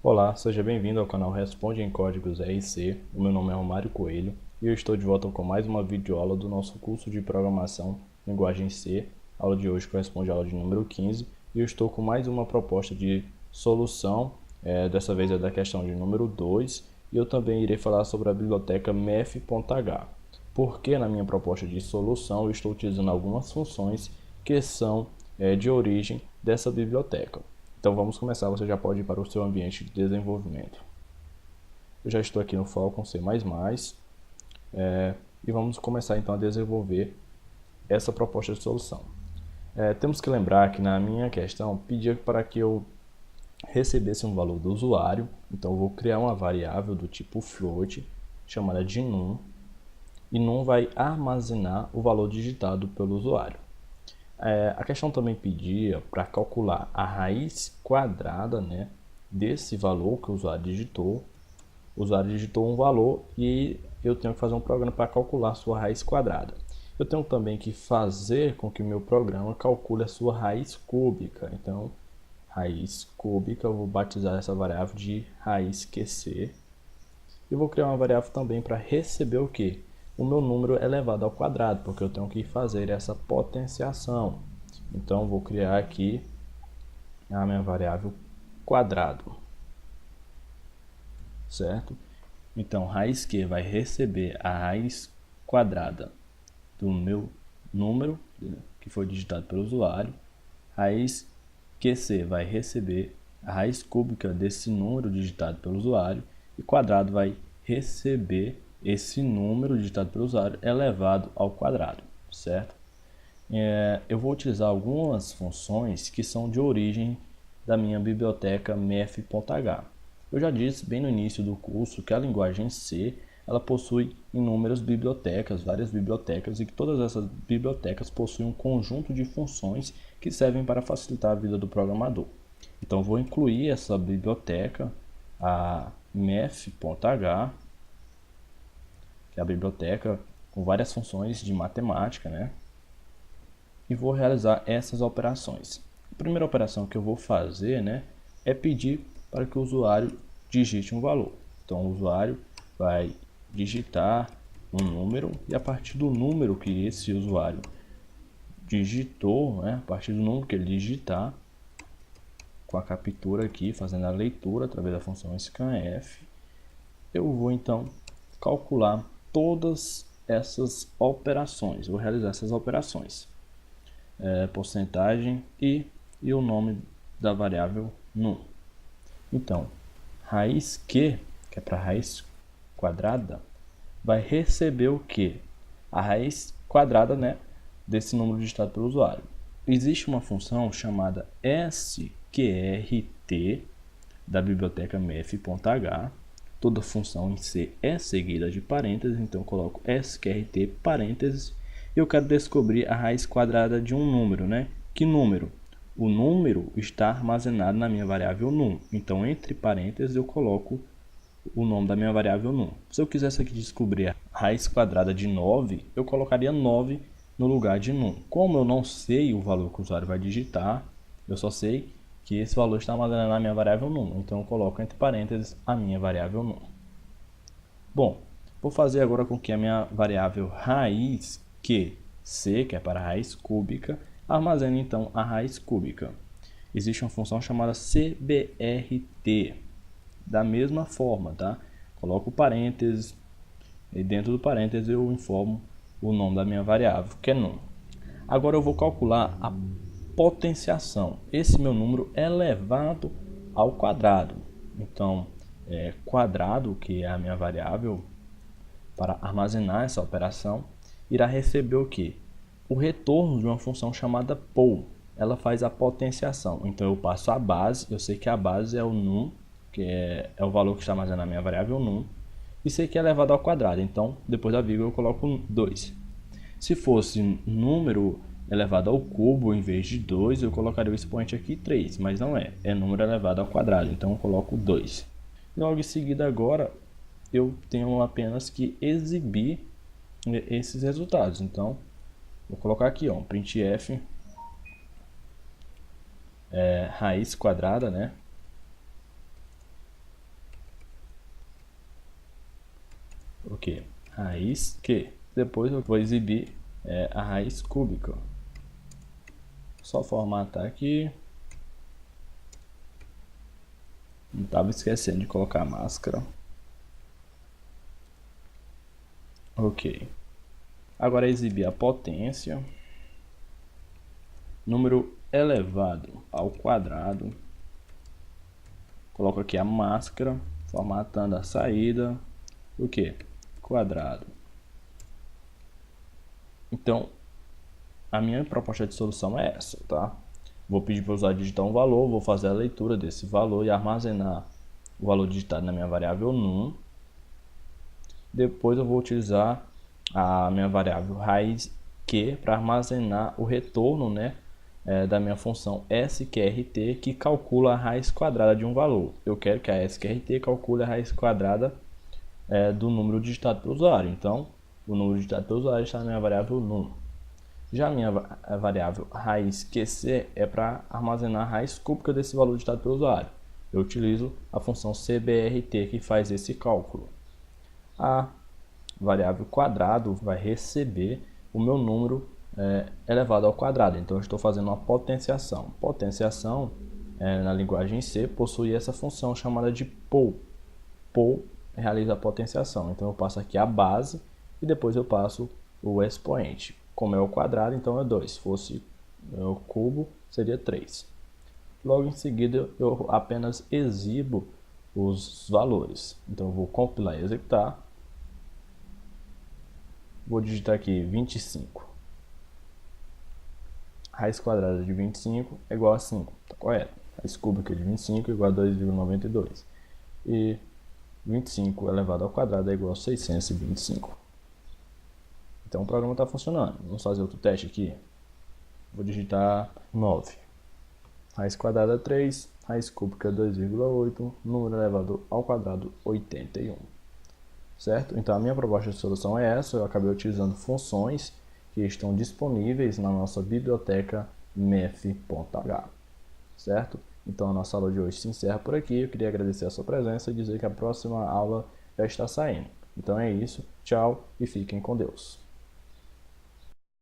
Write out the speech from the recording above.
Olá, seja bem-vindo ao canal Responde em Códigos RC. O meu nome é Romário Coelho e eu estou de volta com mais uma videoaula do nosso curso de Programação Linguagem C. A aula de hoje corresponde à aula de número 15 e eu estou com mais uma proposta de solução, dessa vez é da questão de número 2, e eu também irei falar sobre a biblioteca mef.h. Porque na minha proposta de solução eu estou utilizando algumas funções que são de origem dessa biblioteca. Então vamos começar, você já pode ir para o seu ambiente de desenvolvimento. Eu já estou aqui no Falcon C++, e vamos começar então a desenvolver essa proposta de solução. Temos que lembrar que na minha questão pedia para que eu recebesse um valor do usuário, então eu vou criar uma variável do tipo float, chamada de num, e num vai armazenar o valor digitado pelo usuário. A questão também pedia para calcular a raiz quadrada, né, desse valor que o usuário digitou. O usuário digitou um valor e eu tenho que fazer um programa para calcular a sua raiz quadrada. Eu tenho também que fazer com que o meu programa calcule a sua raiz cúbica. Então, raiz cúbica, eu vou batizar essa variável de raiz QC. E vou criar uma variável também para receber o que? O meu número elevado ao quadrado, porque eu tenho que fazer essa potenciação. Então, vou criar aqui a minha variável quadrado, certo? Então, raiz Q vai receber a raiz quadrada do meu número, que foi digitado pelo usuário. Raiz QC vai receber a raiz cúbica desse número digitado pelo usuário. E quadrado vai receber esse número digitado pelo usuário elevado ao quadrado, certo? Eu vou utilizar algumas funções que são de origem da minha biblioteca mef.h. Eu já disse bem no início do curso que a linguagem C ela possui inúmeras bibliotecas, várias bibliotecas, e que todas essas bibliotecas possuem um conjunto de funções que servem para facilitar a vida do programador. Então vou incluir essa biblioteca, a mef.h, que é a biblioteca com várias funções de matemática, né? E vou realizar essas operações. A primeira operação que eu vou fazer, né, é pedir para que o usuário digite um valor. Então o usuário vai digitar um número e a partir do número que esse usuário digitou, né, a partir do número que ele digitar, com a captura aqui, fazendo a leitura através da função scanf, eu vou então calcular todas essas operações, vou realizar essas operações. Porcentagem e o nome da variável num. Então, raiz Q, que é para raiz quadrada, vai receber o que? A raiz quadrada, né, desse número digitado pelo usuário. Existe uma função chamada sqrt da biblioteca mef.h. Toda função em C é seguida de parênteses, então eu coloco sqrt parênteses. Eu quero descobrir a raiz quadrada de um número, né? Que número? O número está armazenado na minha variável num. Então, entre parênteses, eu coloco o nome da minha variável num. Se eu quisesse aqui descobrir a raiz quadrada de 9, eu colocaria 9 no lugar de num. Como eu não sei o valor que o usuário vai digitar, eu só sei que esse valor está armazenado na minha variável num. Então, eu coloco entre parênteses a minha variável num. Bom, vou fazer agora com que a minha variável raiz QC, que é para raiz cúbica, armazene então a raiz cúbica. Existe uma função chamada cbrt. Da mesma forma, tá? Coloco parênteses e dentro do parênteses eu informo o nome da minha variável, que é num. Agora eu vou calcular a potenciação. Esse meu número é elevado ao quadrado. Então, quadrado, que é a minha variável para armazenar essa operação, irá receber o que? O retorno de uma função chamada poll. Ela faz a potenciação. Então eu passo a base, eu sei que a base é o num, que é o valor que está armazenado na minha variável num, e sei que é elevado ao quadrado. Então depois da vírgula eu coloco 2. Se fosse número elevado ao cubo em vez de 2, eu colocaria o expoente aqui 3, mas não é, é número elevado ao quadrado, então eu coloco 2. Logo em seguida agora eu tenho apenas que exibir esses resultados. Então vou colocar aqui, ó, printf raiz quadrada, né? o que? Raiz Q. Depois eu vou exibir a raiz cúbica. Só formatar aqui. Não estava esquecendo de colocar a máscara. Ok. Agora exibir a potência. Número elevado ao quadrado. Coloco aqui a máscara, formatando a saída. O que? Quadrado. Então, a minha proposta de solução é essa, tá? Vou pedir para o usuário digitar um valor, vou fazer a leitura desse valor e armazenar o valor digitado na minha variável num. Depois eu vou utilizar a minha variável raiz Q para armazenar o retorno, né, da minha função sqrt, que calcula a raiz quadrada de um valor. Eu quero que a sqrt calcule a raiz quadrada do número digitado pelo usuário. Então, o número digitado pelo usuário está na minha variável num. Já a minha variável raiz QC é para armazenar a raiz cúbica desse valor digitado pelo usuário. Eu utilizo a função cbrt, que faz esse cálculo. A variável quadrado vai receber o meu número elevado ao quadrado. Então eu estou fazendo uma potenciação. Potenciação, na linguagem C, possui essa função chamada de pol. Pol realiza a potenciação. Então eu passo aqui a base e depois eu passo o expoente. Como é o quadrado, então é 2. Se fosse o cubo, seria 3. Logo em seguida eu apenas exibo os valores. Então eu vou compilar e executar. Vou digitar aqui 25. Raiz quadrada de 25 é igual a 5, tá correto? Raiz cúbica de 25 é igual a 2,92. E 25 elevado ao quadrado é igual a 625. Então o programa está funcionando. Vamos fazer outro teste aqui. Vou digitar 9. Raiz quadrada 3, raiz cúbica 2,8, número elevado ao quadrado 81. Certo? Então a minha proposta de solução é essa. Eu acabei utilizando funções que estão disponíveis na nossa biblioteca math.h. Certo? Então a nossa aula de hoje se encerra por aqui. Eu queria agradecer a sua presença e dizer que a próxima aula já está saindo. Então é isso. Tchau e fiquem com Deus.